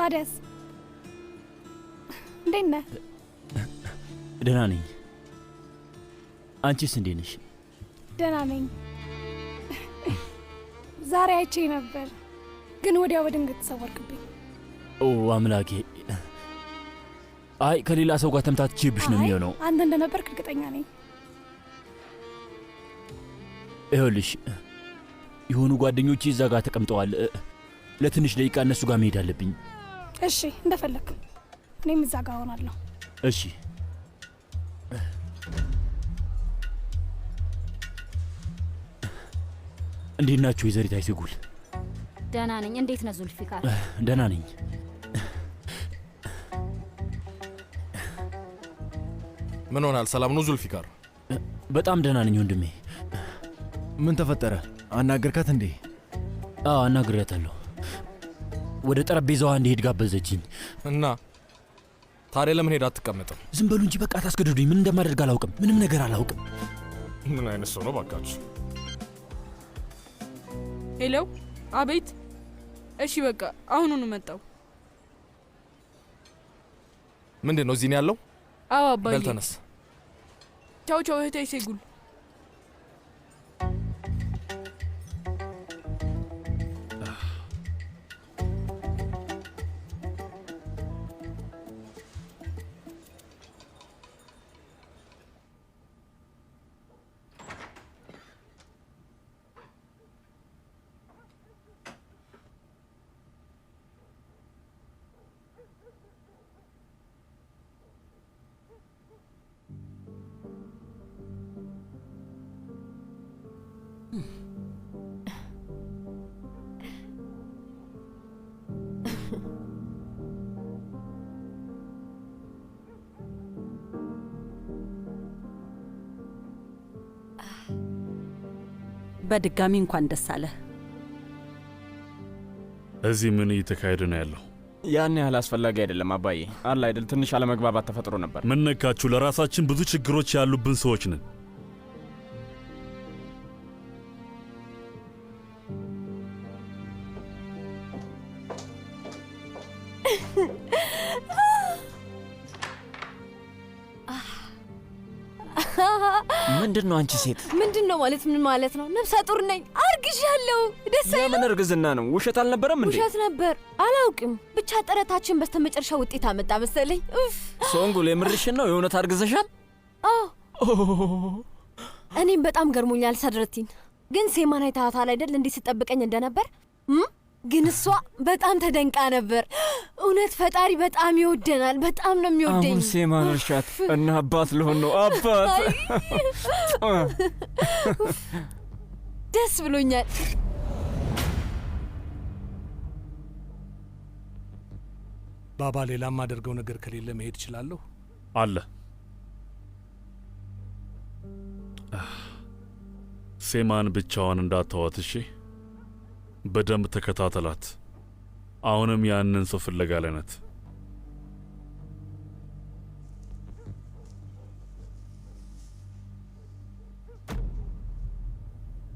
ታዲያስ እንዴት ነህ? ደህና ነኝ። አንቺስ እንዴት ነሽ? ደህና ነኝ። ዛሬ አይቼ ነበር ግን ወዲያው በድንገት ተሰወርክብኝ። ኦ አምላኬ! አይ ከሌላ ሰው ጋር ተምታትቼብሽ ነው የሚሆነው። አንተ እንደነበርክ እርግጠኛ ነኝ። ይኸውልሽ የሆኑ ጓደኞቼ እዛ ጋር ተቀምጠዋል። ለትንሽ ደቂቃ እነሱ ጋር መሄድ አለብኝ። እሺ እንደፈለክ። እኔም እዛ ጋር ሆናለሁ። እሺ እንዴት ናችሁ ወይዘሪት አይሴጉል? ደህና ነኝ። እንዴት ነህ ዙልፊካር? ደህና ነኝ። ምን ሆናል? ሰላም ነው ዙልፊካር? በጣም ደህና ነኝ ወንድሜ። ምን ተፈጠረ? አናገርካት እንዴ? አዎ አናግሬያታለሁ። ወደ ጠረጴዛዋ እንዲሄድ ጋበዘችኝ። እና ታዲያ ለምን ሄዳ አትቀመጥም? ዝም በሉ እንጂ በቃ ታስገድዱኝ። ምን እንደማደርግ አላውቅም። ምንም ነገር አላውቅም። ምን አይነት ሰው ነው ባካችሁ? ሄሎ፣ አቤት። እሺ በቃ አሁኑኑ መጣው። ምንድን ነው እዚህ ነው ያለው? አዎ አባዬ። በል ተነስ። ቻው ቻው እህቴ አይሴጉል። በድጋሚ እንኳን ደስ አለ። እዚህ ምን እየተካሄደ ነው ያለው? ያን ያህል አስፈላጊ አይደለም አባዬ። አለ አይደል ትንሽ አለመግባባት ተፈጥሮ ነበር። ምን ነካችሁ? ለራሳችን ብዙ ችግሮች ያሉብን ሰዎች ነን። ምንድነው አንቺ ሴት? ምንድነው ማለት ምን ማለት ነው? ነፍሰ ጡር ነኝ። አርግዣለሁ። ደስ አይልም? የምን እርግዝና ነው? ውሸት አልነበረም እንዴ? ውሸት ነበር። አላውቅም። ብቻ ጥረታችን በስተመጨረሻ ውጤት አመጣ መሰለኝ። ሶንጉል የምርሽን ነው? የእውነት አርግዘሻል? እኔም በጣም ገርሞኛል ሰድረቲን። ግን ሴማን አይታታል አይደል እንዴ ስጠብቀኝ እንደነበር? ግን እሷ በጣም ተደንቃ ነበር። እውነት ፈጣሪ በጣም ይወደናል። በጣም ነው የሚወደኝ። አሁን ሴማን እርሻት እና አባት ልሆን ነው። አባት ደስ ብሎኛል። ባባ ሌላ ማደርገው ነገር ከሌለ መሄድ እችላለሁ? አለ። ሴማን ብቻዋን እንዳታዋት እሺ? በደንብ ተከታተላት። አሁንም ያንን ሰው ፍለጋ ላይ ናት።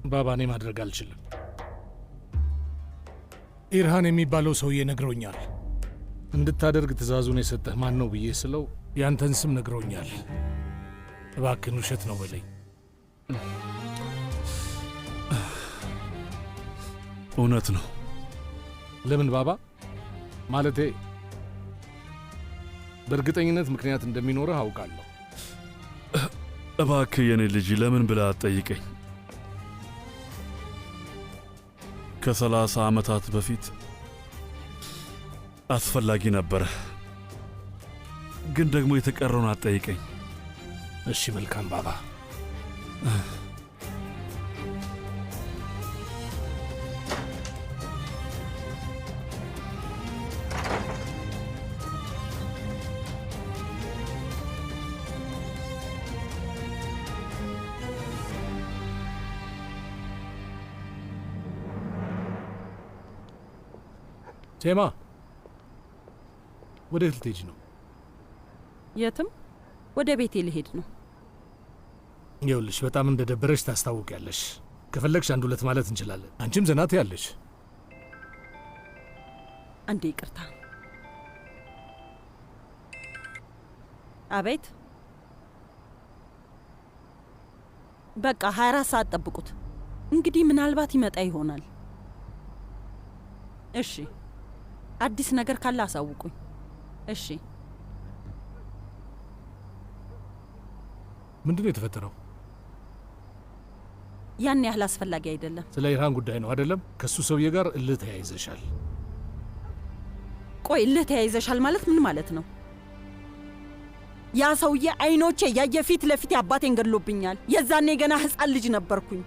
ባባ እኔ ማድረግ አልችልም። ኢርሃን የሚባለው ሰውዬ ነግሮኛል። እንድታደርግ ትእዛዙን የሰጠህ ማን ነው ብዬ ስለው ያንተን ስም ነግሮኛል። እባክህን ውሸት ነው በለኝ። እውነት ነው። ለምን ባባ? ማለቴ በእርግጠኝነት ምክንያት እንደሚኖርህ አውቃለሁ። እባክህ የኔ ልጅ ለምን ብለህ አትጠይቀኝ። ከ30 ዓመታት በፊት አስፈላጊ ነበረ፣ ግን ደግሞ የተቀረውን አትጠይቀኝ። እሺ መልካም ባባ። ሴማ ወዴት ልትሄጂ ነው? የትም፣ ወደ ቤቴ ልሄድ ነው። ይኸውልሽ በጣም እንደደበረሽ ታስታውቂያለሽ። ከፈለግሽ አንድ ሁለት ማለት እንችላለን። አንቺም ዘናት ያለሽ። አንዴ ይቅርታ። አቤት። በቃ 24 ሰዓት ጠብቁት። እንግዲህ ምናልባት ይመጣ ይሆናል። እሺ፣ አዲስ ነገር ካለ አሳውቁኝ። እሺ። ምንድነው የተፈጠረው? ያን ያህል አስፈላጊ አይደለም። ስለ ኢርሃን ጉዳይ ነው አይደለም? ከሱ ሰውዬ ጋር እልህ ተያይዘሻል። ቆይ እልህ ተያይዘሻል ማለት ምን ማለት ነው? ያ ሰውዬ አይኖቼ ያየ ፊት ለፊት አባቴን ገድሎብኛል። የዛኔ ገና ሕፃን ልጅ ነበርኩኝ።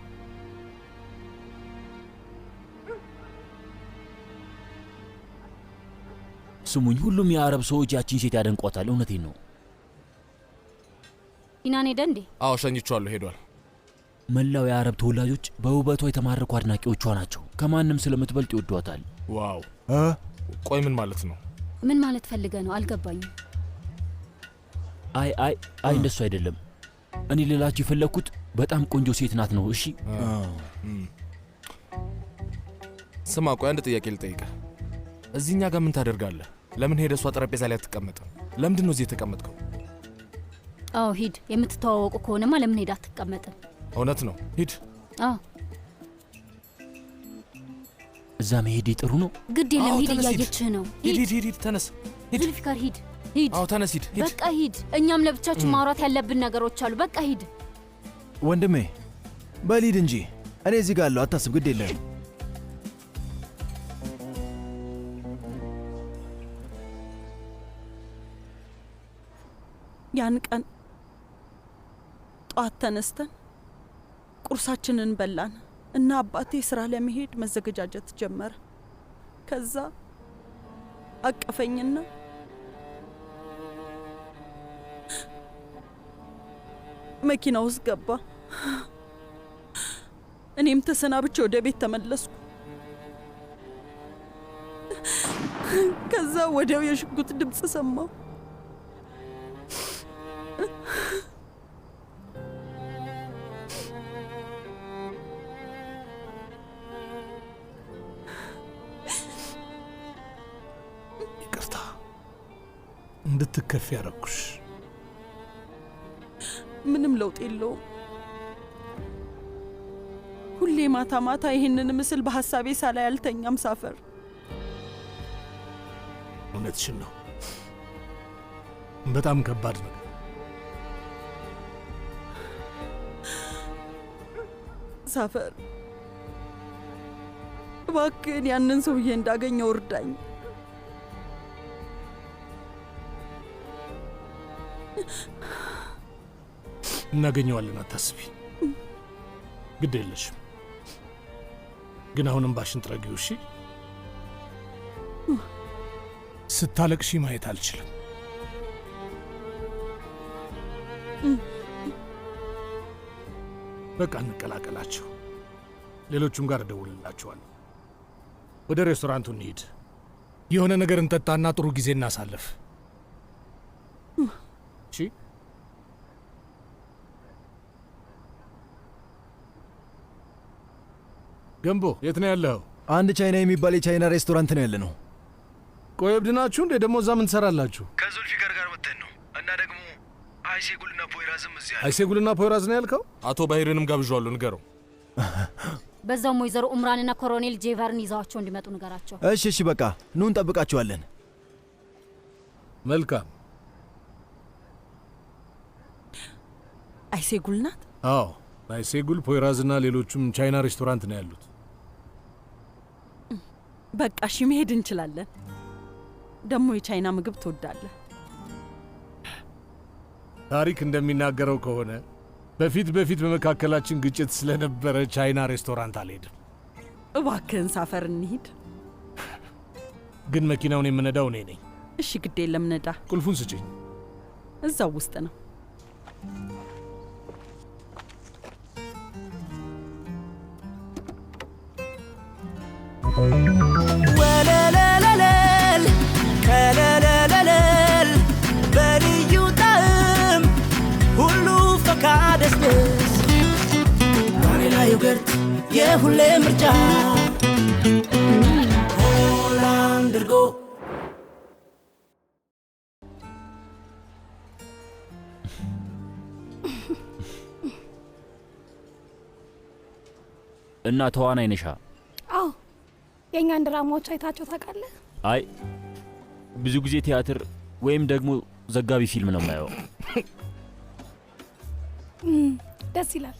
ስሙኝ፣ ሁሉም የአረብ ሰዎች ያቺን ሴት ያደንቋታል። እውነቴን ነው። ኢናን ሄደ እንዴ? አዎ ሸኝቼዋለሁ፣ ሄዷል። መላው የአረብ ተወላጆች በውበቷ የተማረኩ አድናቂዎቿ ናቸው። ከማንም ስለምትበልጥ ይወዷታል። ዋው! ቆይ ምን ማለት ነው? ምን ማለት ፈልገ ነው? አልገባኝም። አይ እንደሱ አይደለም። እኔ ልላችሁ የፈለግኩት በጣም ቆንጆ ሴት ናት ነው። እሺ ስማ፣ ቆይ አንድ ጥያቄ ልጠይቅህ። እዚህኛ ጋር ምን ታደርጋለህ? ለምን ሄደ እሷ ጠረጴዛ ላይ አትቀመጥም? ለምንድን ነው እዚህ የተቀመጥከው? አዎ ሂድ። የምትተዋወቁ ከሆነማ ለምን ሄዳ አትቀመጥም? እውነት ነው፣ ሂድ። አዎ እዛ መሄዴ ጥሩ ነው። ግድ የለም ሂድ፣ እያየችህ ነው። ሂድ፣ ተነስ፣ ሂድ። ዙልፊካር ሂድ። አዎ ተነስ፣ ሂድ። በቃ ሂድ። እኛም ለብቻችን ማውራት ያለብን ነገሮች አሉ። በቃ ሂድ ወንድሜ። በል ሂድ እንጂ እኔ እዚህ ጋር አለሁ፣ አታስብ፣ ግድ የለም። ያን ቀን ጠዋት ተነስተን ቁርሳችንን በላን እና አባቴ ስራ ለመሄድ መዘገጃጀት ጀመረ። ከዛ አቀፈኝና መኪና ውስጥ ገባ። እኔም ተሰናብቼ ወደ ቤት ተመለስኩ። ከዛ ወዲያው የሽጉጥ ድምፅ ሰማሁ። ይቅርታ እንድትከፍ ያረኩሽ። ምንም ለውጥ የለውም። ሁሌ ማታ ማታ ይህንን ምስል በሐሳቤ ሳላይ አልተኛም። ሳፈር እውነትሽን ነው። በጣም ከባድ ነው። ሳፈር እባክህን ያንን ሰውዬ እንዳገኘው እርዳኝ። እናገኘዋለን፣ አታስቢ። ግድ የለሽም። ግን አሁንም ባሽን ጥረጊው እሺ? ስታለቅሺ ማየት አልችልም። በቃ እንቀላቀላቸው። ሌሎቹም ጋር እደውልላቸዋለሁ። ወደ ሬስቶራንቱ እንሂድ። የሆነ ነገር እንጠጣና ጥሩ ጊዜ እናሳልፍ። እሺ? ገንቦ የት ነው ያለኸው? አንድ ቻይና የሚባል የቻይና ሬስቶራንት ነው ያለ ነው። ቆይ እብድ ናችሁ እንዴ? ደግሞ እዛ ምን ትሰራላችሁ? ከዙልፊካር ጋር መተን ነው እና ደግሞ አይሴጉልና ፖይራዝም እዚያ። አይሴጉልና ፖይራዝ ነው ያልከው? አቶ ባሂርንም ጋብዣዋለሁ፣ ንገረው። በዛውም ወይዘሮ ኡምራንና ኮሎኔል ጄቫርን ይዘዋቸው እንዲመጡ ንገራቸው። እሺ በቃ ኑ እንጠብቃቸዋለን። መልካም። አይሴጉል ናት? አዎ አይሴጉል፣ ፖይራዝና ሌሎቹም ቻይና ሬስቶራንት ነው ያሉት። በቃ እሺ መሄድ እንችላለን። ደግሞ የቻይና ምግብ ትወዳለህ? ታሪክ እንደሚናገረው ከሆነ በፊት በመካከላችን ግጭት ስለነበረ ቻይና ሬስቶራንት አልሄድም። እባክህን ሳፈር እንሂድ። ግን መኪናውን የምነዳው እኔ ነኝ። እሺ ግድ የለም ነዳ። ቁልፉን ስጭኝ። እዛው ውስጥ ነው። ወለለለለል ከለለለለል በልዩ ጣዕም ሁሉ ፈካ ደስደስ ቫኒላ ዮገርት የሁሌ ምርጫ ሆላንድ እርጎ እና ተዋናይ ነሻ? አዎ። የእኛን ድራማዎች አይታቸው ታውቃለህ? አይ ብዙ ጊዜ ቲያትር ወይም ደግሞ ዘጋቢ ፊልም ነው የማየው። ደስ ይላል።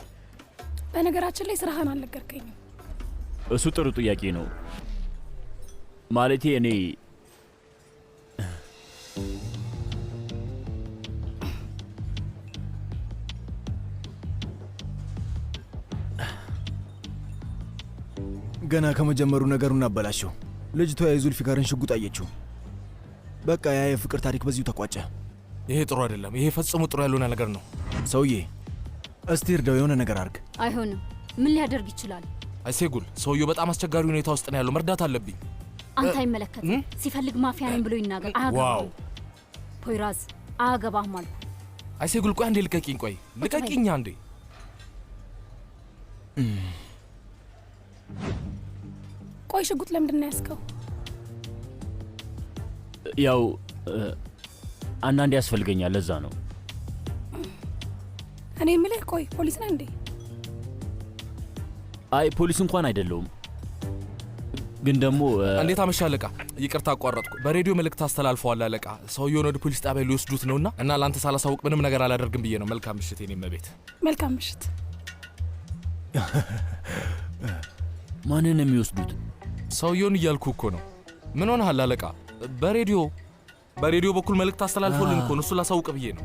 በነገራችን ላይ ስራህን አልነገርከኝም። እሱ ጥሩ ጥያቄ ነው። ማለቴ እኔ ገና ከመጀመሩ ነገሩን አበላሸው። ልጅቷ የዙልፊካርን ሽጉጥ አየችው። በቃ ያ የፍቅር ታሪክ በዚሁ ተቋጨ። ይሄ ጥሩ አይደለም። ይሄ ፈጽሞ ጥሩ ያልሆነ ነገር ነው። ሰውዬ እስቲ እርዳው፣ የሆነ ነገር አርግ። አይሆንም። ምን ሊያደርግ ይችላል? አይሴጉል፣ ሰውየው በጣም አስቸጋሪ ሁኔታ ውስጥ ነው ያለው። መርዳት አለብኝ። አንተ አይመለከትም። ሲፈልግ ማፊያ ነኝ ብሎ ይናገር። አያገባም። ፖይራዝ አያገባህም አልኩ። አይሴጉል፣ ቆይ አንዴ ልቀቂኝ። ቆይ ልቀቂኝ አንዴ። ቆይ ሽጉጥ ለምንድን ነው ያዝከው? ያው አንዳንዴ ያስፈልገኛል፣ ለዛ ነው። እኔ የምልህ ቆይ ፖሊስ ነህ እንዴ? አይ ፖሊስ እንኳን አይደለሁም፣ ግን ደግሞ እንዴት አመሻ አለቃ? ይቅርታ አቋረጥኩ። በሬዲዮ መልእክት አስተላልፈዋል አለቃ። ሰውየውን ወደ ፖሊስ ጣቢያ ሊወስዱት ነውና እና ለአንተ ሳላሳውቅ ምንም ነገር አላደርግም ብዬ ነው። መልካም ምሽት የኔ እመቤት። መልካም ምሽት። ማንን ነው የሚወስዱት? ሰውየውን እያልኩ እኮ ነው። ምን ሆነሃል አለቃ? በሬዲዮ በኩል መልእክት አስተላልፈውልን እኮ ነው። እሱ ላሳውቅ ብዬ ነው።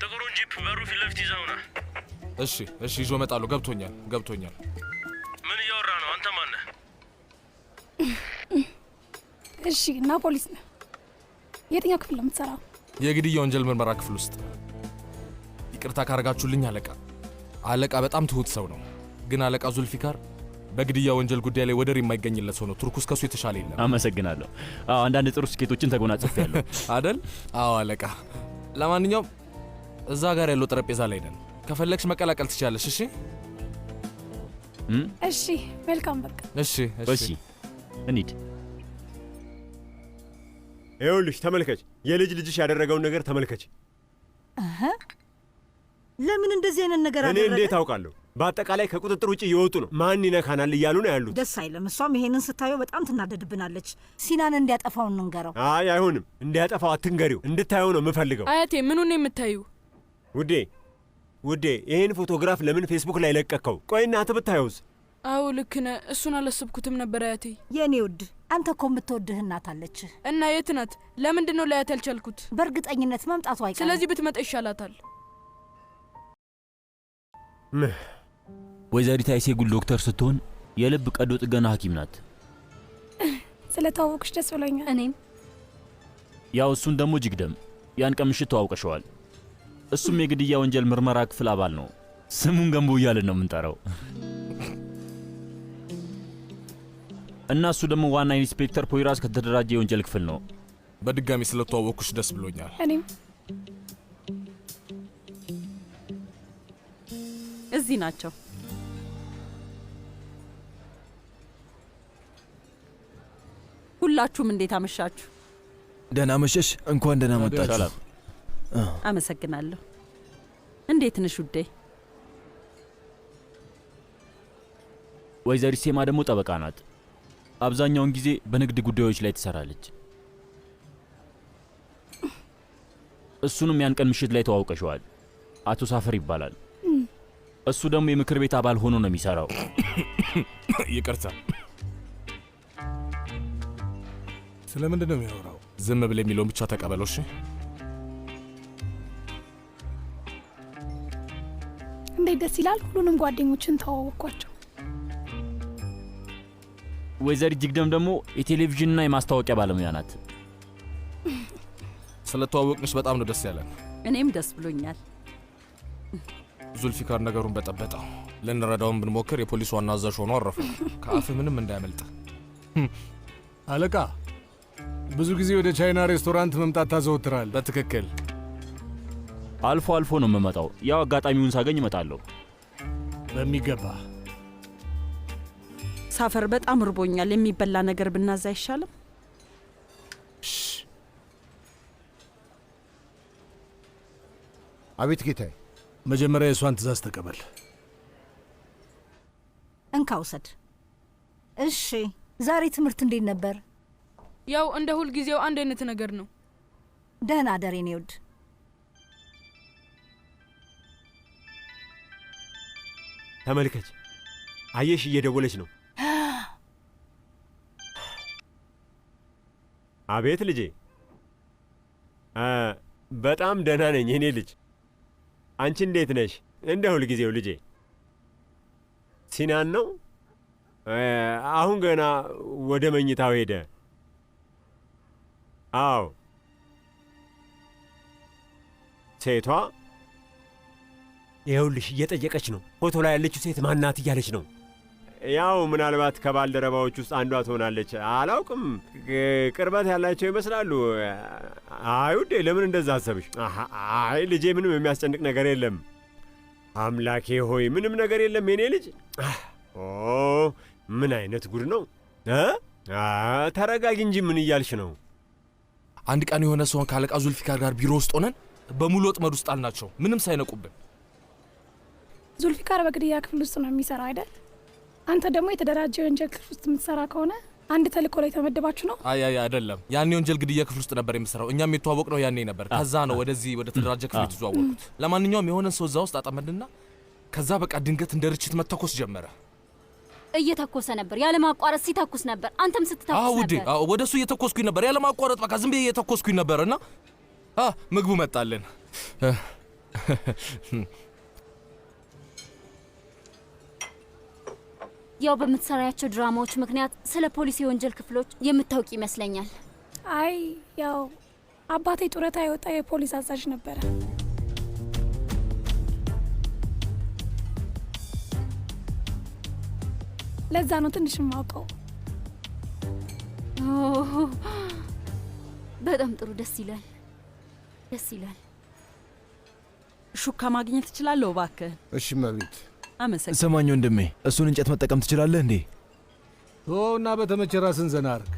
ጥቁሩን ጂፕ በሩ ፊት ለፊት ይዘውና። እሺ ይዞ እመጣለሁ። ገብቶኛል። ምን እያወራ ነው? አንተ ማን ነህ? እሺ እና ፖሊስ ነህ? የትኛው ክፍል ነው የምትሰራው? የግድያ ወንጀል ምርመራ ክፍል ውስጥ። ይቅርታ ካረጋችሁልኝ አለቃ በጣም ትሁት ሰው ነው። ግን አለቃ ዙልፊካር በግድያ ወንጀል ጉዳይ ላይ ወደር የማይገኝለት ሰው ነው። ቱርክ ውስጥ ከሱ የተሻለ የለም። አመሰግናለሁ። አንዳንድ ጥሩ ስኬቶችን ተጎናጽፌያለሁ አደል? አዎ አለቃ። ለማንኛውም እዛ ጋር ያለው ጠረጴዛ ላይ ነን። ከፈለግሽ መቀላቀል ትችላለሽ። እሺ እሺ፣ መልካም በቃ። እሺ እንሂድ። ይኸውልሽ ተመልከች፣ የልጅ ልጅሽ ያደረገውን ነገር ተመልከች። ለምን እንደዚህ አይነት ነገር አደረገ? እኔ እንዴት አውቃለሁ? በአጠቃላይ ከቁጥጥር ውጭ እየወጡ ነው። ማን ይነካናል እያሉ ነው ያሉት። ደስ አይልም። እሷም ይሄንን ስታየው በጣም ትናደድብናለች። ሲናን እንዲያጠፋው እንንገረው። አይ አይሆንም፣ እንዲያጠፋው አትንገሪው። እንድታየው ነው የምፈልገው። አያቴ ምኑን የምታዩ? ውዴ ይህን ፎቶግራፍ ለምን ፌስቡክ ላይ ለቀቅከው? ቆይ እናትህ ብታየውስ? አዎ ልክ ነህ። እሱን አላሰብኩትም ነበር አያቴ። የኔ ውድ፣ አንተ እኮ የምትወድህ እናት አለችህ። እና የት ናት? ለምንድን ነው ላያት ያልቻልኩት? በእርግጠኝነት መምጣቱ አይቀርም። ስለዚህ ብትመጣ ይሻላታል። ወይዘሪት አይሴጉል ዶክተር ስትሆን የልብ ቀዶ ጥገና ሐኪም ናት። ስለተዋወቅሽ ደስ ብሎኛል። እኔም ያው እሱን ደግሞ ጅግደም ያን ቀን ምሽት ተዋውቀሸዋል። እሱም የግድያ ወንጀል ምርመራ ክፍል አባል ነው። ስሙን ገንቦ እያልን ነው የምንጠራው። እና እሱ ደግሞ ዋና ኢንስፔክተር ፖይራዝ ከተደራጀ የወንጀል ክፍል ነው። በድጋሚ ስለተዋወቅኩሽ ደስ ብሎኛል። እኔም እዚህ ናቸው። ሁላችሁም እንዴት አመሻችሁ? ደህና መሸሽ። እንኳን ደህና መጣችሁ። አመሰግናለሁ። እንዴት ነሽ ውዴ? ወይዘሪት ሴማ ደግሞ ጠበቃ ናት። አብዛኛውን ጊዜ በንግድ ጉዳዮች ላይ ትሰራለች። እሱንም ያን ቀን ምሽት ላይ ተዋውቀሸዋል። አቶ ሳፈር ይባላል። እሱ ደግሞ የምክር ቤት አባል ሆኖ ነው የሚሰራው። ይቅርታ። ስለምንድን ነው የሚያወራው? ዝም ብለህ የሚለውን ብቻ ተቀበለው። እሺ። እንዴት ደስ ይላል። ሁሉንም ጓደኞችን ተዋወቅኳቸው። ወይዘሪት ጅግደም ደግሞ የቴሌቪዥንና የማስታወቂያ ባለሙያ ናት። ስለተዋወቅንሽ በጣም ነው ደስ ያለን። እኔም ደስ ብሎኛል። ዙልፊካር ነገሩን በጠበጠው። ልንረዳውን ብንሞክር የፖሊስ ዋና አዛዥ ሆኖ አረፈ። ከአፍ ምንም እንዳያመልጥ። አለቃ፣ ብዙ ጊዜ ወደ ቻይና ሬስቶራንት መምጣት ታዘወትራል? በትክክል። አልፎ አልፎ ነው የምመጣው። ያው አጋጣሚውን ሳገኝ እመጣለሁ። በሚገባ። ሳፈር፣ በጣም ርቦኛል። የሚበላ ነገር ብናዛ አይሻልም? አቤት ጌታዬ። መጀመሪያ የእሷን ትእዛዝ ተቀበል። እንካ ውሰድ። እሺ ዛሬ ትምህርት እንዴት ነበር? ያው እንደ ሁል ጊዜው አንድ አይነት ነገር ነው። ደህና ደሬ ነው ውድ። ተመልከች፣ አየሽ እየደወለች ነው። አቤት ልጄ። በጣም ደህና ነኝ የኔ ልጅ። አንቺ እንዴት ነሽ? እንደ ሁል ጊዜው ልጄ። ሲናን ነው? አሁን ገና ወደ መኝታው ሄደ። አዎ ሴቷ ይኸውልሽ እየጠየቀች ነው። ፎቶ ላይ ያለችው ሴት ማናት እያለች ነው። ያው ምናልባት ከባልደረባዎች ውስጥ አንዷ ትሆናለች። አላውቅም። ቅርበት ያላቸው ይመስላሉ። አይ ውዴ፣ ለምን እንደዛ አሰብሽ? አይ ልጄ፣ ምንም የሚያስጨንቅ ነገር የለም። አምላኬ ሆይ ምንም ነገር የለም የኔ ልጅ። ኦ ምን አይነት ጉድ ነው! ተረጋጊ እንጂ ምን እያልሽ ነው? አንድ ቀን የሆነ ሰውን ካለቃ ዙልፊካር ጋር ቢሮ ውስጥ ሆነን በሙሉ ወጥመድ ውስጥ አልናቸው፣ ምንም ሳይነቁብን። ዙልፊካር በግድያ ክፍል ውስጥ ነው የሚሰራው አይደል? አንተ ደግሞ የተደራጀ የወንጀል ክፍል ውስጥ የምትሰራ ከሆነ አንድ ተልእኮ ላይ ተመደባችሁ ነው? አይ አይደለም። ያኔ ወንጀል ግድያ ክፍል ውስጥ ነበር የምሰራው። እኛም የተዋወቅ ነው ያኔ ነበር። ከዛ ነው ወደዚህ ወደ ተደራጀ ክፍል የተዘዋወርኩት። ለማንኛውም የሆነን ሰው እዛ ውስጥ አጠመድና ከዛ በቃ ድንገት እንደ ርችት መተኮስ ጀመረ። እየተኮሰ ነበር፣ ያለማቋረጥ ሲተኩስ ነበር። አንተም ስትተኩስ ውዴ፣ ነበር። ወደ እሱ እየተኮስኩኝ ነበር፣ ያለማቋረጥ በቃ ዝም ብዬ እየተኮስኩኝ ነበር። እና ምግቡ መጣልን። ያው በምትሰራያቸው ድራማዎች ምክንያት ስለ ፖሊስ የወንጀል ክፍሎች የምታውቂ ይመስለኛል። አይ ያው አባቴ ጡረታ የወጣ የፖሊስ አዛዥ ነበረ። ለዛ ነው ትንሽ የማውቀው። በጣም ጥሩ፣ ደስ ይላል፣ ደስ ይላል። ሹካ ማግኘት እችላለሁ እባክህ? እሺ መቤት። አመሰግናለሁ። ስማኝ ወንድሜ፣ እሱን እንጨት መጠቀም ትችላለህ እንዴ? እና በተመቸ ራስን ዘና አርግ።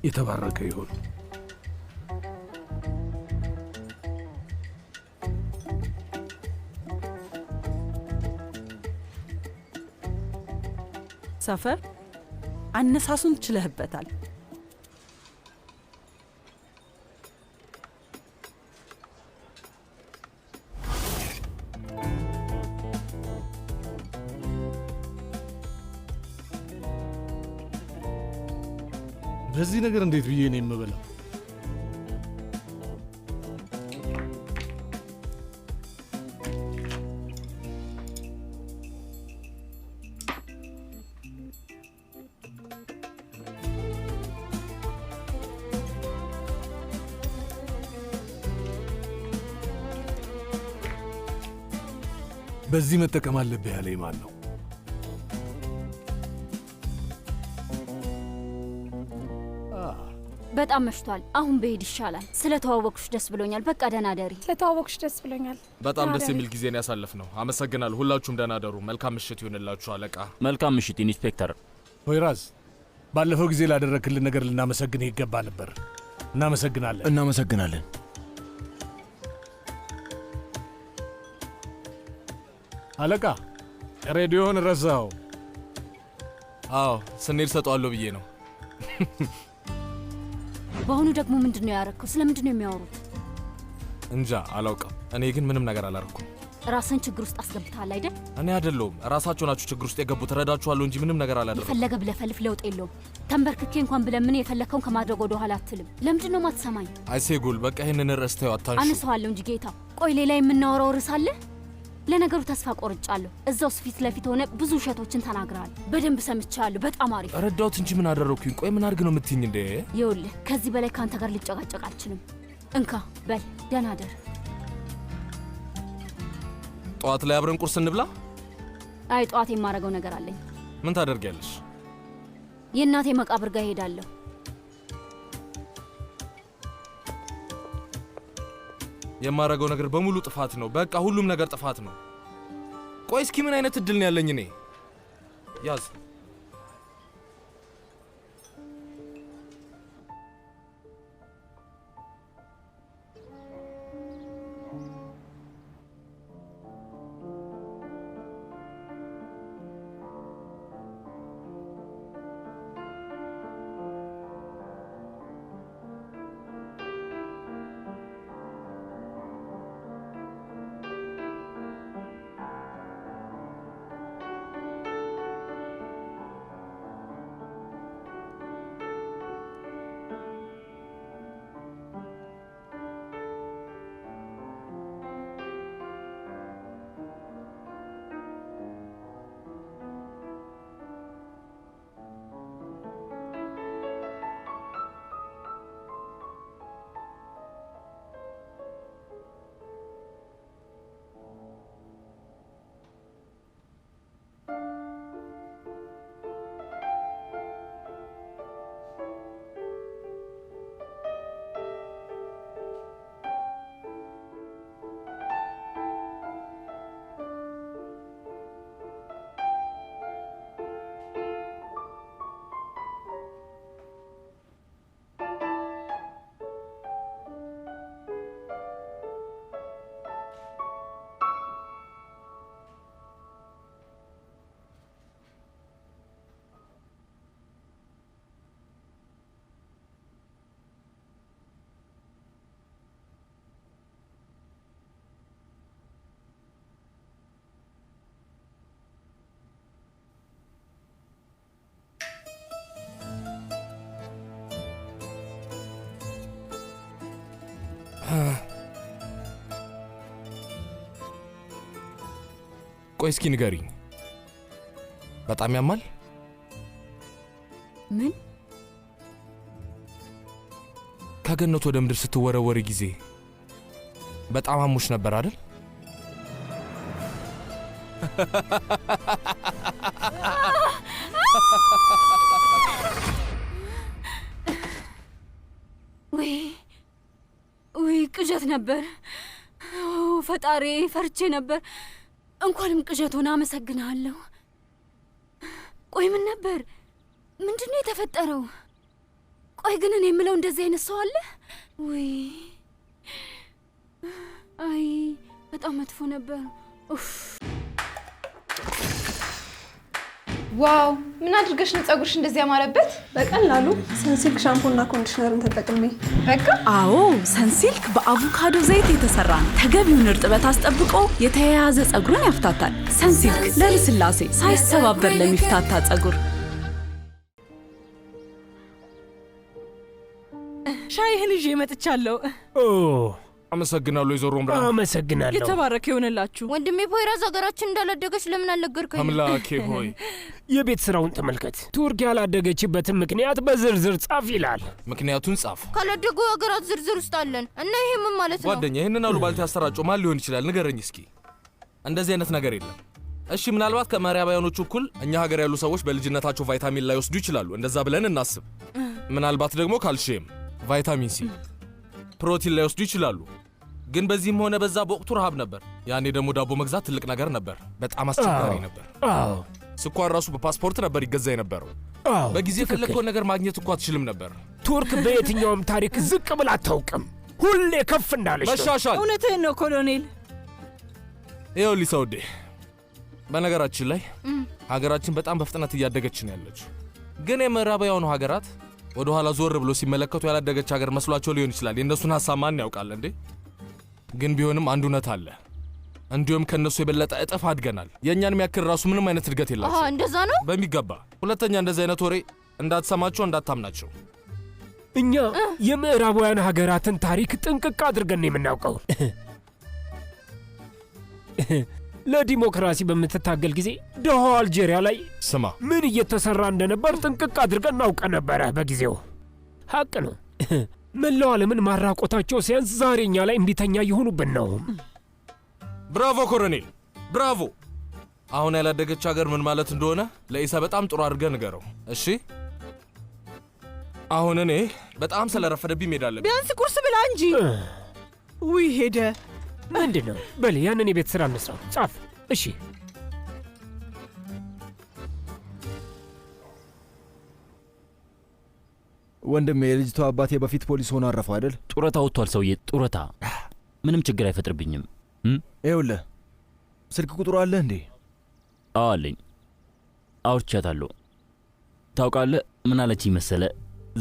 የተባረከ ይሁን። ሰፈር አነሳሱን ችለህበታል። በዚህ ነገር እንዴት ብዬ ነው የምበላው? በዚህ መጠቀም አለብህ ያለኝ ማን ነው? በጣም መሽቷል። አሁን በሄድ ይሻላል። ስለተዋወቅሽ ደስ ብሎኛል። በቃ ደህና ደሪ። ስለተዋወቅሽ ደስ ብሎኛል። በጣም ደስ የሚል ጊዜን ያሳለፍነው። አመሰግናለሁ። ሁላችሁም ደህና ደሩ። መልካም ምሽት ይሁንላችሁ አለቃ። መልካም ምሽት ኢንስፔክተር። ሆይራዝ፣ ባለፈው ጊዜ ላደረክልን ነገር ልናመሰግንህ ይገባ ነበር። እናመሰግናለን። እናመሰግናለን። አለቃ፣ ሬዲዮን ረሳው? አዎ፣ ስንሄድ ሰጠዋለሁ ብዬ ነው። በአሁኑ ደግሞ ምንድን ነው ያረከው? ስለምንድን ነው የሚያወሩት? እንጃ አላውቅም። እኔ ግን ምንም ነገር አላረኩም። ራስን ችግር ውስጥ አስገብተሃል አይደል? እኔ አይደለሁም፣ ራሳቸው ናችሁ ችግር ውስጥ የገቡት። እረዳችኋለሁ እንጂ ምንም ነገር አላደረኩም። የፈለገ ብለፈልፍ ለውጥ የለውም። ተንበርክኬ እንኳን ብለምን የፈለከውን ከማድረግ ወደ ኋላ አትልም። ለምንድን ነው ማትሰማኝ? አይሴጉል፣ በቃ ይህንን ርዕስ ተይው፣ አታንሺው። አነሳዋለሁ እንጂ ጌታ። ቆይ ሌላ የምናወራው ርዕስ አለ? ለነገሩ ተስፋ ቆርጫለሁ። እዛው ፊት ለፊት ሆነ ብዙ ውሸቶችን ተናግረሃል። በደንብ ሰምቻለሁ። በጣም አሪፍ። ረዳሁት እንጂ ምን አደረኩኝ? ቆይ ምን አድርግ ነው የምትይኝ እንዴ? ይኸውልህ ከዚህ በላይ ከአንተ ጋር ልጨቃጨቅ አልችልም። እንካ በል፣ ደህና ደር። ጠዋት ላይ አብረን ቁርስ እንብላ። አይ ጠዋት የማደርገው ነገር አለኝ። ምን ታደርጊያለሽ? የእናቴ መቃብር ጋር እሄዳለሁ። የማደርገው ነገር በሙሉ ጥፋት ነው። በቃ ሁሉም ነገር ጥፋት ነው። ቆይ እስኪ ምን አይነት እድል ነው ያለኝ እኔ? ያዝ። ቆይ እስኪ ንገሪኝ፣ በጣም ያማል? ምን? ከገነት ወደ ምድር ስትወረወሪ ጊዜ በጣም አሞሽ ነበር አይደል? ውይ ቅዠት ነበር። ፈጣሪ ፈርቼ ነበር። እንኳንም ቅዠት ሆነ። አመሰግናለሁ። ቆይ ምን ነበር? ምንድነው የተፈጠረው? ቆይ ግን እኔ የምለው እንደዚህ አይነት ሰው አለ? ውይ አይ በጣም መጥፎ ነበር። ኡፍ ዋው! ምን አድርገሽ ነው ጸጉርሽ እንደዚህ ያማረበት? በቀላሉ ሰንሲልክ ሻምፖና ኮንዲሽነርን ተጠቅሜ በቃ። አዎ ሰንሲልክ በአቮካዶ ዘይት የተሰራ ነው። ተገቢውን እርጥበት አስጠብቆ የተያያዘ ጸጉርን ያፍታታል። ሰንሲልክ ለልስላሴ ሳይሰባበር ለሚፍታታ ጸጉር። ሻይህን ይዤ መጥቻለሁ። አመሰግናለሁ ወይዘሮ ሮምራ። አመሰግናለሁ። የተባረከ ይሆንላችሁ። ወንድሜ ፖይራዝ ሀገራችን እንዳላደገች ለምን አልነገርከኝ? አምላኬ ሆይ የቤት ስራውን ተመልከት። ቱርክ ያላደገችበትን ምክንያት በዝርዝር ጻፍ ይላል። ምክንያቱን ጻፍ። ካላደጉ ሀገራት ዝርዝር ውስጥ አለን እና ይሄ ምን ማለት ነው? ጓደኛ ይህንን አሉባልታ ያሰራጨው ማን ሊሆን ይችላል? ንገረኝ እስኪ። እንደዚህ አይነት ነገር የለም። እሺ ምናልባት ከምዕራባውያኖቹ እኩል እኛ ሀገር ያሉ ሰዎች በልጅነታቸው ቫይታሚን ላይ ወስዱ ይችላሉ። እንደዛ ብለን እናስብ። ምናልባት ደግሞ ካልሽየም፣ ቫይታሚን ሲ፣ ፕሮቲን ላይ ወስዱ ይችላሉ። ግን በዚህም ሆነ በዛ በወቅቱ ረሃብ ነበር። ያኔ ደግሞ ዳቦ መግዛት ትልቅ ነገር ነበር። በጣም አስቸጋሪ ነበር። ስኳር ራሱ በፓስፖርት ነበር ይገዛ የነበረው። በጊዜ የፈለግከውን ነገር ማግኘት እኮ አትችልም ነበር። ቱርክ በየትኛውም ታሪክ ዝቅ ብላ አታውቅም። ሁሌ ከፍ እንዳለች ነው። መሻሻል። እውነትህን ነው ኮሎኔል። ይኸውልህ ሰውዴ፣ በነገራችን ላይ ሀገራችን በጣም በፍጥነት እያደገች ነው ያለችው። ግን የምዕራባውያኑ ሀገራት ወደ ኋላ ዞር ብሎ ሲመለከቱ ያላደገች ሀገር መስሏቸው ሊሆን ይችላል። የእነሱን ሀሳብ ማን ያውቃል እንዴ? ግን ቢሆንም አንድ እውነት አለ። እንዲሁም ከነሱ የበለጠ እጥፍ አድገናል። የእኛን የሚያክል ራሱ ምንም አይነት እድገት የላቸው። እንደዛ ነው? በሚገባ። ሁለተኛ እንደዚህ አይነት ወሬ እንዳትሰማቸው፣ እንዳታምናቸው። እኛ የምዕራባውያን ሀገራትን ታሪክ ጥንቅቅ አድርገን ነው የምናውቀው። ለዲሞክራሲ በምትታገል ጊዜ ደሃው አልጄሪያ ላይ ስማ ምን እየተሰራ እንደነበር ጥንቅቅ አድርገን እናውቀ ነበረ በጊዜው። ሀቅ ነው። መላው ዓለምን ማራቆታቸው ሲያንስ ዛሬ እኛ ላይ እምቢተኛ እየሆኑብን ነው። ብራቮ ኮሎኔል፣ ብራቮ። አሁን ያላደገች ሀገር ምን ማለት እንደሆነ ለኢሳ በጣም ጥሩ አድርገህ ንገረው። እሺ አሁን እኔ በጣም ስለረፈደብኝ መሄድ አለብኝ። ቢያንስ ቁርስ ብላ እንጂ። ውይ ሄደ። ምንድን ነው? በል ያንን የቤት ሥራ እንስራው። ጻፍ። እሺ ወንድሜ፣ የልጅቷ አባቴ በፊት ፖሊስ ሆኖ አረፈው አይደል? ጡረታ ወጥቷል ሰውዬ፣ ጡረታ። ምንም ችግር አይፈጥርብኝም። ይኸውልህ ስልክ ቁጥሩ አለህ እንዴ? አዎ አለኝ። አውርቻታለሁ። ታውቃለህ ምን አለችኝ መሰለ?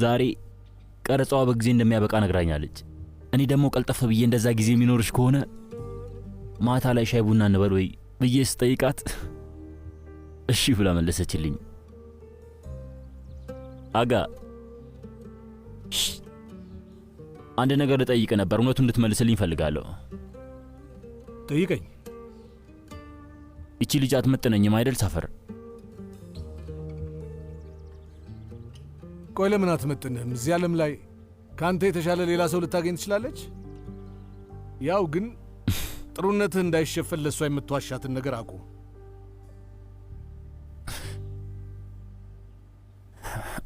ዛሬ ቀረጻዋ በጊዜ እንደሚያበቃ ነግራኛለች። እኔ ደግሞ ቀልጠፍ ብዬ እንደዛ ጊዜ የሚኖርሽ ከሆነ ማታ ላይ ሻይ ቡና እንበል ወይ ብዬ ስጠይቃት እሺ ብላ መለሰችልኝ። አጋ አንድ ነገር ልጠይቅ ነበር። እውነቱን እንድትመልስልኝ ፈልጋለሁ። ጠይቀኝ። እቺ ልጅ አትመጥነኝም አይደል ሰፈር? ቆይ ለምን አትመጥንህም? እዚህ ዓለም ላይ ከአንተ የተሻለ ሌላ ሰው ልታገኝ ትችላለች። ያው ግን ጥሩነትህ እንዳይሸፈን ለእሷ የምትዋሻትን ነገር አቁም።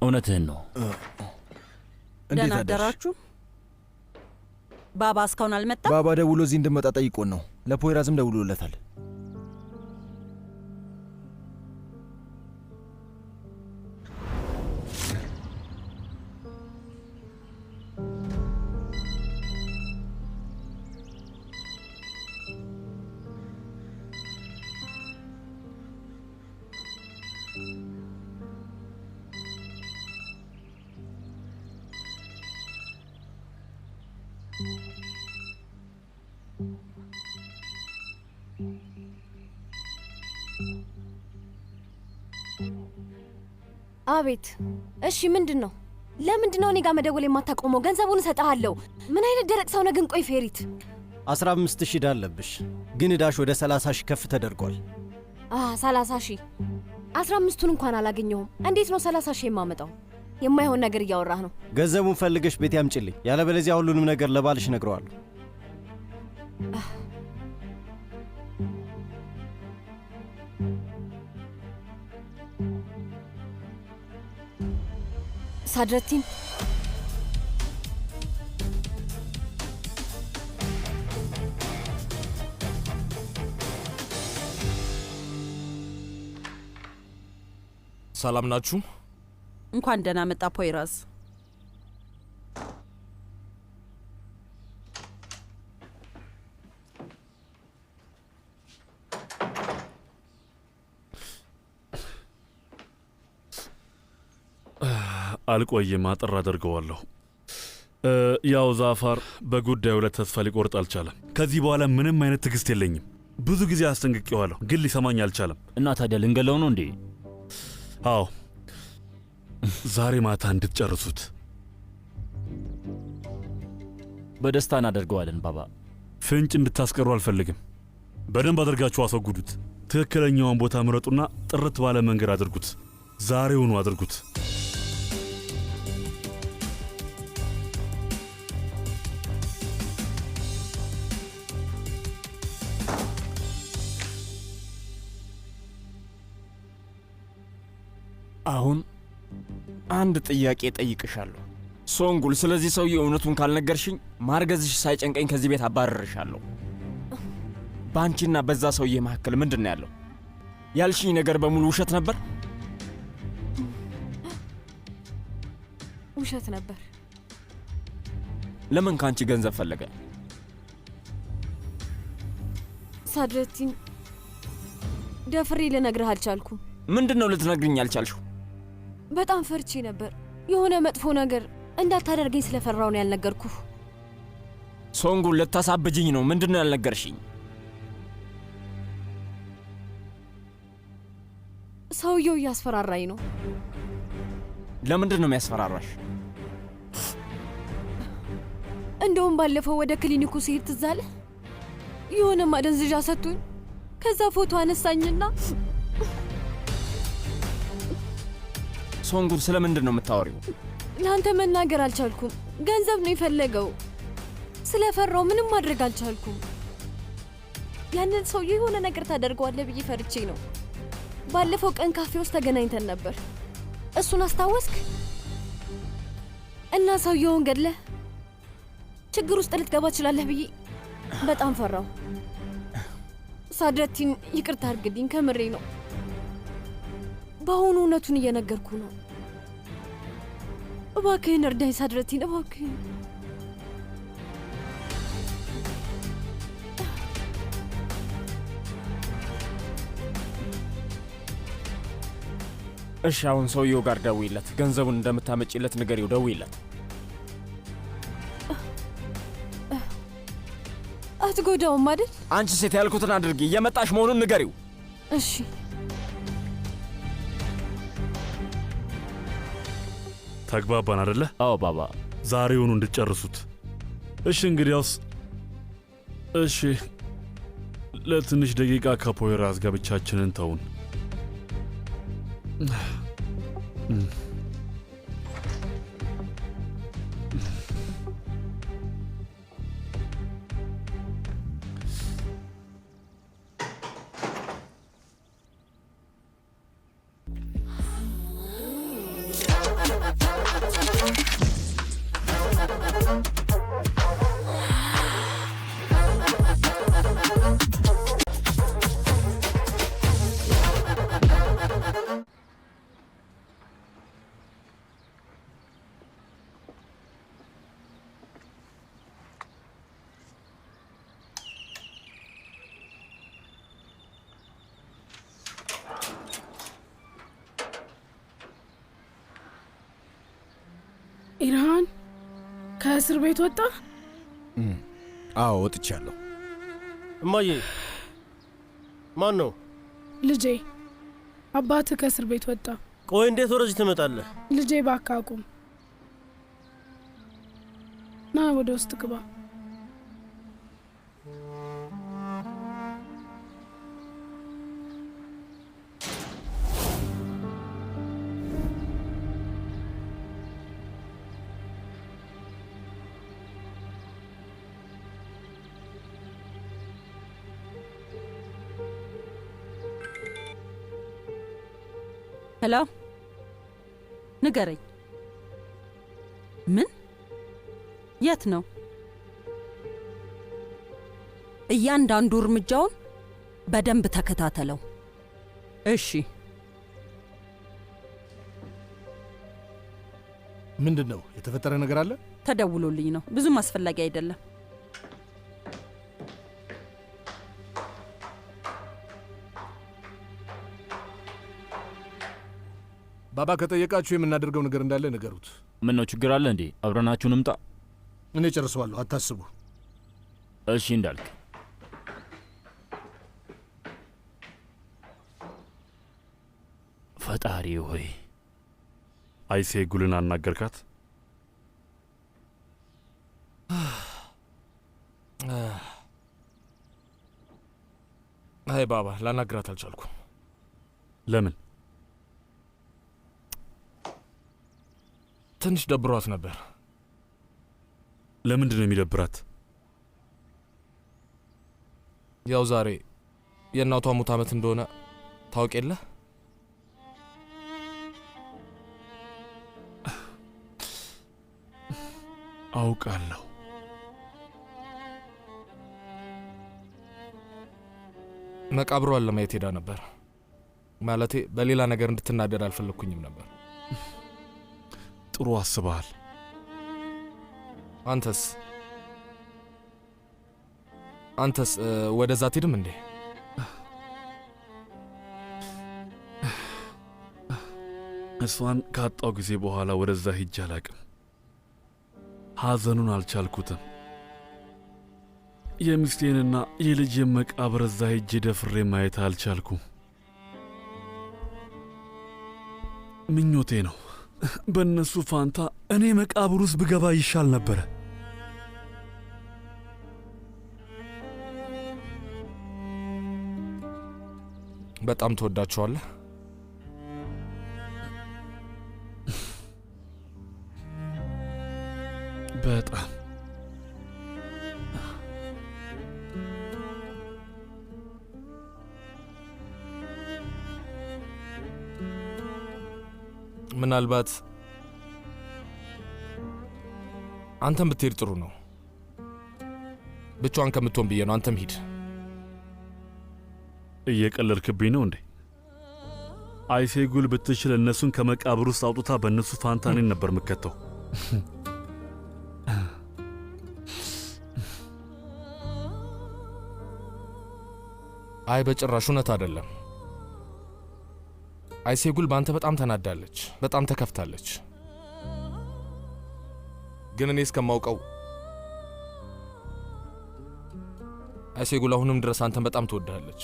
እውነትህን ነው። ደህና አደራችሁ። ባባ እስካሁን አልመጣም? ባባ ደውሎ እዚህ እንድመጣ ጠይቆን ነው። ለፖይራዝም ደውሎለታል። አቤት። እሺ ምንድን ነው? ለምንድን ነው እኔ ጋር መደወል የማታቆመው? ገንዘቡን እሰጥሃለሁ። ምን አይነት ደረቅ ሰው ነህ ግን? ቆይ ፌሪት 15,000 ዕዳ አለብሽ፣ ግን ዕዳሽ ወደ 30,000 ከፍ ተደርጓል። 30 ሺህ 15ቱን እንኳን አላገኘሁም። እንዴት ነው 30 ሺህ የማመጣው? የማይሆን ነገር እያወራህ ነው። ገንዘቡን ፈልገሽ ቤት ያምጭልኝ፣ ያለበለዚያ ሁሉንም ነገር ለባልሽ ነግረዋለሁ። ሳድረቲን ሰላም ናችሁ? እንኳን ደህና መጣ ፖይራዝ። አልቆይም፣ አጥር አደርገዋለሁ። ያው ዛፋር በጉዳዩ ላይ ተስፋ ሊቆርጥ አልቻለም። ከዚህ በኋላ ምንም አይነት ትዕግስት የለኝም። ብዙ ጊዜ አስጠንቅቄዋለሁ፣ ግን ሊሰማኝ አልቻለም። እና ታዲያ ልንገለው ነው እንዴ? አዎ፣ ዛሬ ማታ እንድትጨርሱት በደስታ እናደርገዋለን ባባ። ፍንጭ እንድታስቀሩ አልፈልግም። በደንብ አድርጋችሁ አስወግዱት። ትክክለኛውን ቦታ ምረጡና ጥርት ባለ መንገድ አድርጉት። ዛሬውኑ አድርጉት። አሁን አንድ ጥያቄ ጠይቅሻለሁ ሶንጉል። ስለዚህ ሰውዬ እውነቱን ካልነገርሽኝ ማርገዝሽ ሳይጨንቀኝ ከዚህ ቤት አባረርሻለሁ። በአንቺና በዛ ሰውዬ መካከል ምንድን ነው ያለው? ያልሽኝ ነገር በሙሉ ውሸት ነበር? ውሸት ነበር። ለምን ከአንቺ ገንዘብ ፈለገ? ሳድረቲን ደፍሬ ልነግርህ አልቻልኩም። ምንድን ነው ልትነግርኝ አልቻልሽው? በጣም ፈርቼ ነበር። የሆነ መጥፎ ነገር እንዳታደርገኝ ስለፈራው ነው ያልነገርኩህ። ሶንጉል ልታሳብጅኝ ነው። ምንድን ነው ያልነገርሽኝ? ሰውየው እያስፈራራኝ ነው። ለምንድን ነው የሚያስፈራራሽ? እንደውም ባለፈው ወደ ክሊኒኩ ሲሄድ ትዝ አለህ? የሆነ ማደንዝዣ ሰጥቶኝ ከዛ ፎቶ አነሳኝና ሶንጉል ስለምንድን ነው የምታወሪው? ለአንተ መናገር አልቻልኩም። ገንዘብ ነው የፈለገው። ስለፈራው ምንም ማድረግ አልቻልኩም። ያንን ሰውዬ የሆነ ነገር ታደርገዋለህ ብዬ ፈርቼ ነው። ባለፈው ቀን ካፌ ውስጥ ተገናኝተን ነበር። እሱን አስታወስክ? እና ሰውየውን ገድለህ ችግር ውስጥ ልትገባ ትችላለህ ብዬ በጣም ፈራው። ሳድረቲን ይቅርታ አድርግልኝ፣ ከምሬ ነው። በአሁኑ እውነቱን እየነገርኩ ነው። እባክህን እርዳኝ ሳድረቲን፣ እባክህን። እሺ፣ አሁን ሰውየው ጋር ደውይለት። ገንዘቡን እንደምታመጪለት ንገሪው። ደውይለት። አትጎዳውም አይደል? አንቺ ሴት ያልኩትን አድርጊ። እየመጣሽ መሆኑን ንገሪው። እሺ። ተግባባን አደለ? አዎ ባባ። ዛሬውኑ እንድትጨርሱት። እሺ እንግዲያውስ፣ እሺ ለትንሽ ደቂቃ ከፖይራዝ ጋር ብቻችንን ተውን። ኢርሃን ከእስር ቤት ወጣ? አዎ ወጥቻለሁ። እማዬ፣ ማን ነው? ልጄ፣ አባትህ ከእስር ቤት ወጣ። ቆይ እንዴት ወደዚህ ትመጣለህ? ልጄ እባክህ አቁም። ና ወደ ውስጥ ግባ። ሄሎ፣ ንገረኝ። ምን? የት ነው? እያንዳንዱ እርምጃውን በደንብ ተከታተለው። እሺ። ምንድን ነው የተፈጠረ ነገር አለ? ተደውሎልኝ ነው። ብዙም አስፈላጊ አይደለም። ባባ ከጠየቃችሁ የምናደርገው ነገር እንዳለ ንገሩት። ምን ነው ችግር አለ እንዴ? አብረናችሁ እንምጣ። እኔ ጨርሰዋለሁ፣ አታስቡ። እሺ እንዳልክ። ፈጣሪ ሆይ። አይሴ ጉልን አናገርካት? አይ ባባ፣ ላናግራት አልቻልኩም። ለምን? ትንሽ ደብሯት ነበር። ለምንድን ነው የሚደብራት? ያው ዛሬ የእናቷ ሙት ዓመት እንደሆነ ታውቅ የለ? አውቃለሁ። መቃብሯን ለማየት ሄዳ ነበር። ማለቴ በሌላ ነገር እንድትናደድ አልፈለግኩኝም ነበር። ጥሩ አስበሃል። አንተስ ወደዛ አትሄድም እንዴ? እሷን ካጣው ጊዜ በኋላ ወደዛ ሂጄ አላቅም። ሐዘኑን አልቻልኩትም። የሚስቴንና የልጄን መቃብር እዛ ሂጄ ደፍሬ ማየት አልቻልኩም። ምኞቴ ነው በእነሱ ፋንታ እኔ መቃብር ውስጥ ብገባ ይሻል ነበረ። በጣም ትወዳቸዋለህ? በጣም። ምናልባት አንተም ብትሄድ ጥሩ ነው። ብቻዋን ከምትሆን ብዬ ነው። አንተም ሂድ። እየቀለድክብኝ ነው እንዴ? አይሴጉል ብትችል እነሱን ከመቃብር ውስጥ አውጥታ በእነሱ ፋንታ እኔን ነበር ምከተው። አይ በጭራሽ እውነት አይደለም። አይሴጉል በአንተ በጣም ተናዳለች፣ በጣም ተከፍታለች። ግን እኔ እስከማውቀው አይሴጉል አሁንም ድረስ አንተን በጣም ትወድሃለች።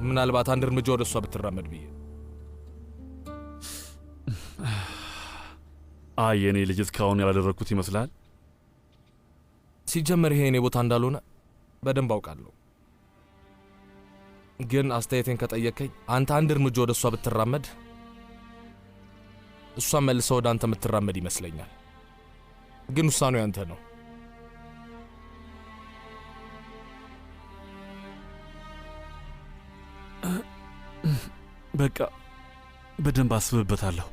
ምናልባት አንድ እርምጃ ወደ እሷ ብትራመድ ብዬ። አይ የኔ ልጅ እስካሁን ያላደረግኩት ይመስላል። ሲጀመር ይሄ የኔ ቦታ እንዳልሆነ በደንብ አውቃለሁ። ግን አስተያየቴን ከጠየቀኝ አንተ አንድ እርምጃ ወደ እሷ ብትራመድ እሷን መልሰ ወደ አንተ የምትራመድ ይመስለኛል። ግን ውሳኔው ያንተ ነው። በቃ በደንብ አስብበታለሁ።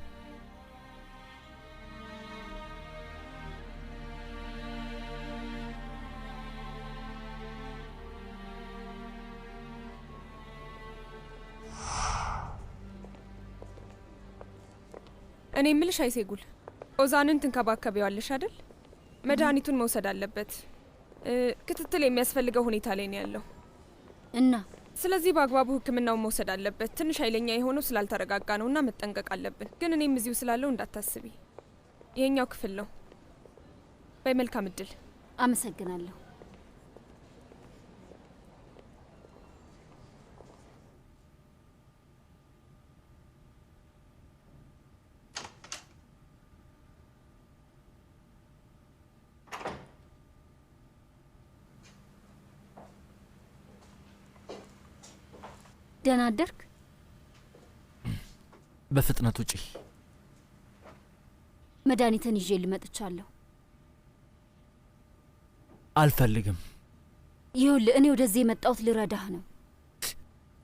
እኔ ምልሽ አይሴጉል፣ ኦዛንን ትንከባከቢዋለሽ አይደል? መድኃኒቱን መውሰድ አለበት። ክትትል የሚያስፈልገው ሁኔታ ላይ ነው ያለው እና ስለዚህ በአግባቡ ሕክምናውን መውሰድ አለበት። ትንሽ ኃይለኛ የሆነው ስላልተረጋጋ ነውና መጠንቀቅ አለብን። ግን እኔም እዚሁ ስላለው እንዳታስቢ፣ ይሄኛው ክፍል ነው። በመልካም እድል። አመሰግናለሁ። ደህና አደርክ? በፍጥነት ውጪ። መድኃኒትን ይዤ ልመጥቻለሁ። አልፈልግም። ይኸውልህ እኔ ወደዚህ የመጣሁት ልረዳህ ነው።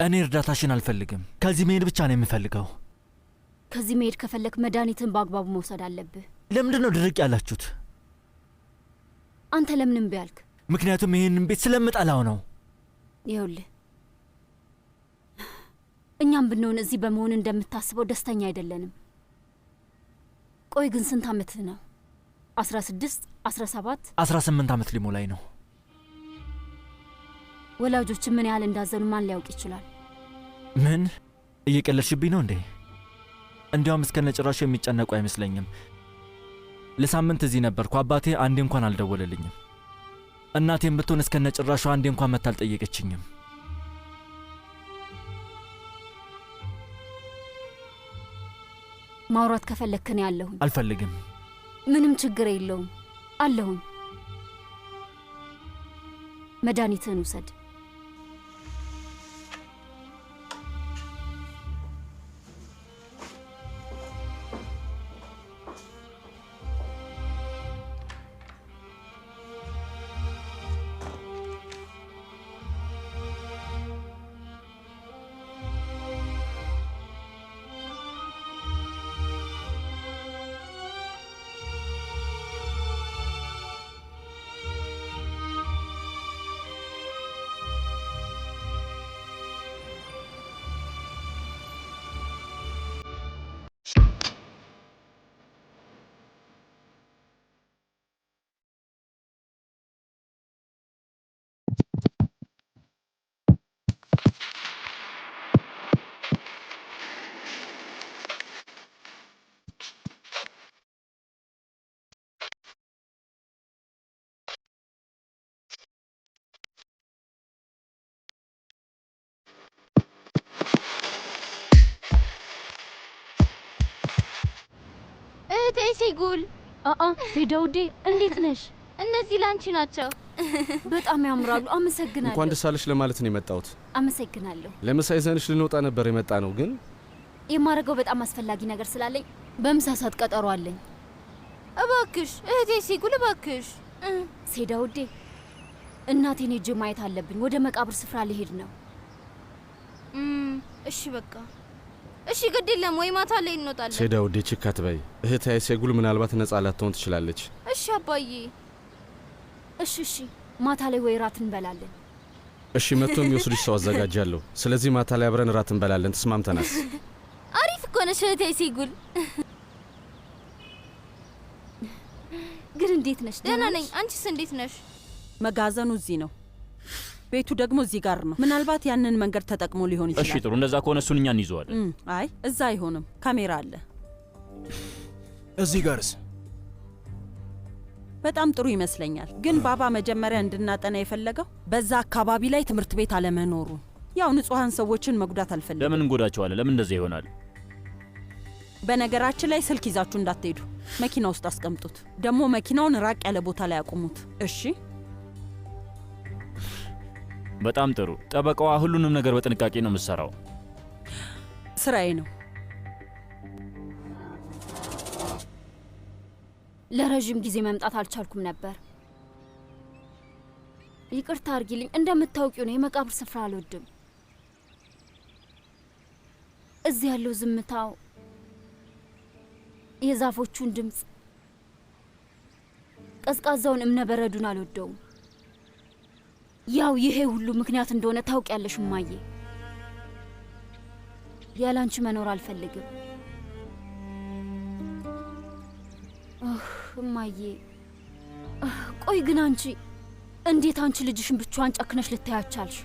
እኔ እርዳታሽን አልፈልግም። ከዚህ መሄድ ብቻ ነው የምፈልገው። ከዚህ መሄድ ከፈለክ መድኃኒትን በአግባቡ መውሰድ አለብህ። ለምንድን ነው ድርቅ ያላችሁት? አንተ ለምን እምቢ አልክ? ምክንያቱም ይህንን ቤት ስለምጠላው ነው። ይኸውልህ እኛም ብንሆን እዚህ በመሆን እንደምታስበው ደስተኛ አይደለንም። ቆይ ግን ስንት ዓመትህ ነው? 16 17 18 ዓመት ሊሞላኝ ነው። ወላጆች ምን ያህል እንዳዘኑ ማን ሊያውቅ ይችላል? ምን እየቀለድሽብኝ ነው እንዴ? እንዲያውም እስከነጭራሹ የሚጨነቁ አይመስለኝም። ለሳምንት እዚህ ነበርኩ። አባቴ አንዴ እንኳን አልደወለልኝም። እናቴም ብትሆን እስከነጭራሹ አንዴ እንኳን መታ አልጠየቀችኝም። ማውራት ከፈለክ እኔ አለሁኝ። አልፈልግም። ምንም ችግር የለውም፣ አለሁኝ። መድኃኒትህን ውሰድ። ሴጉል ሴዳውዴ እንዴት ነሽ? እነዚህ ላንቺ ናቸው። በጣም ያምራሉ። አመሰግናለሁ። እንኳን ደስ አለሽ ለማለት ነው የመጣሁት። አመሰግናለሁ። ለምሳ ይዘንሽ ልንወጣ ነበር የመጣ ነው፣ ግን የማደርገው በጣም አስፈላጊ ነገር ስላለኝ በምሳ ሰዓት ቀጠሮ አለኝ። እባክሽ እህቴ ሴጉል እባክሽ። ሴዳውዴ እናቴን ሄጄ ማየት አለብኝ። ወደ መቃብር ስፍራ ልሄድ ነው። እሺ በቃ እሺ፣ ግድ የለም ወይ ማታ ላይ እንወጣለን። ሴዳውዴ ችክ አትበይ። እህቴ ሴጉል ምናልባት ነጻ ላትሆን ትችላለች። እሺ አባዬ። እሺ እሺ፣ ማታ ላይ ወይ ራት እንበላለን። እሺ፣ መጥቶ የሚወስድሽ ሰው አዘጋጃለሁ። ስለዚህ ማታ ላይ አብረን ራት እንበላለን። ተስማምተናል? አሪፍ እኮ ነሽ እህቴ ሴጉል። ግን እንዴት ነሽ? ደህና ነኝ። አንቺስ እንዴት ነሽ? መጋዘኑ እዚህ ነው፣ ቤቱ ደግሞ እዚህ ጋር ነው። ምናልባት ያንን መንገድ ተጠቅሞ ሊሆን ይችላል። እሺ ጥሩ፣ እንደዛ ከሆነ እሱን እኛ እንይዘዋለን። አይ እዛ አይሆንም፣ ካሜራ አለ። እዚህ ጋርስ? በጣም ጥሩ ይመስለኛል። ግን ባባ መጀመሪያ እንድናጠና የፈለገው በዛ አካባቢ ላይ ትምህርት ቤት አለመኖሩ። ያው ንጹሐን ሰዎችን መጉዳት አልፈልግም። ለምን እንጎዳቸዋለን? ለምን እንደዛ ይሆናል? በነገራችን ላይ ስልክ ይዛችሁ እንዳትሄዱ፣ መኪና ውስጥ አስቀምጡት። ደግሞ መኪናውን ራቅ ያለ ቦታ ላይ አቁሙት። እሺ? በጣም ጥሩ። ጠበቃዋ ሁሉንም ነገር በጥንቃቄ ነው የምትሰራው። ስራዬ ነው። ለረዥም ጊዜ መምጣት አልቻልኩም ነበር። ይቅርታ አርጊልኝ። እንደምታውቂው ነው የመቃብር ስፍራ አልወድም። እዚህ ያለው ዝምታው፣ የዛፎቹን ድምፅ፣ ቀዝቃዛውን እምነ በረዱን አልወደውም። ያው ይሄ ሁሉ ምክንያት እንደሆነ ታውቂያለሽ እማዬ። ያላንቺ መኖር አልፈልግም። እማዬ ቆይ ግን አንቺ እንዴት አንቺ ልጅሽን ብቻዋን ጨክነሽ ልታያቻልሽ?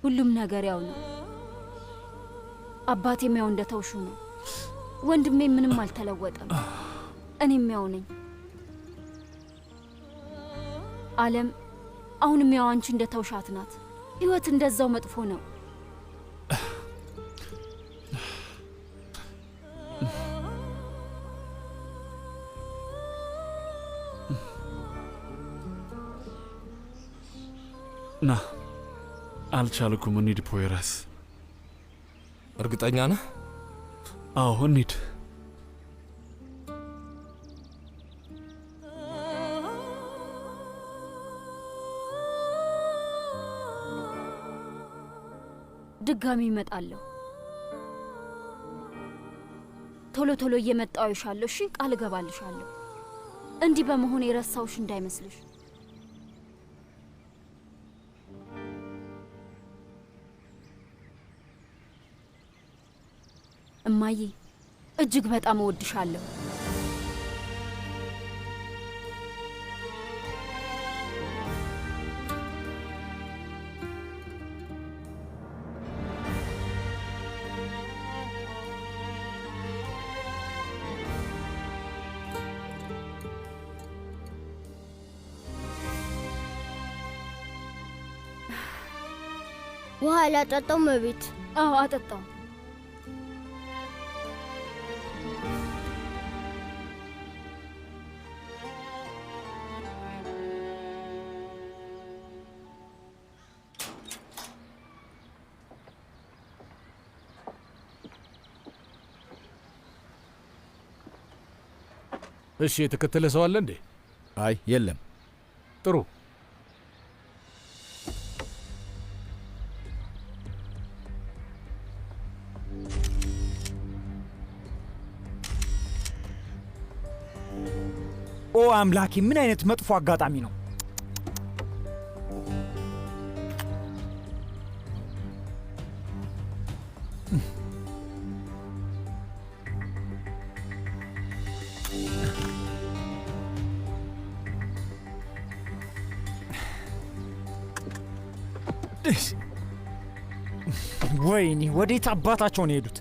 ሁሉም ነገር ያው ነው። አባቴም ያው እንደተውሹ ነው። ወንድሜ ምንም አልተለወጠም። እኔም ያው ነኝ። ዓለም አሁንም ያው አንቺ እንደተውሻት ናት። ህይወት እንደዛው መጥፎ ነው። ና አልቻልኩም። እንሂድ ፖይራስ። እርግጠኛ ነህ? አዎ እንሂድ። ድጋሚ እመጣለሁ። ቶሎ ቶሎ እየመጣሁ አይሻለሁ። እሺ ቃል እገባልሻለሁ። እንዲህ በመሆን የረሳውሽ እንዳይመስልሽ። እማዬ እጅግ በጣም እወድሻለሁ። ውሃ ላጠጣው መቤት? አዎ አጠጣው። እሺ፣ የተከተለ ሰው አለ እንዴ? አይ የለም። ጥሩ። ኦ አምላኬ፣ ምን አይነት መጥፎ አጋጣሚ ነው! ወይኔ፣ ወዴት አባታቸው ነው የሄዱት?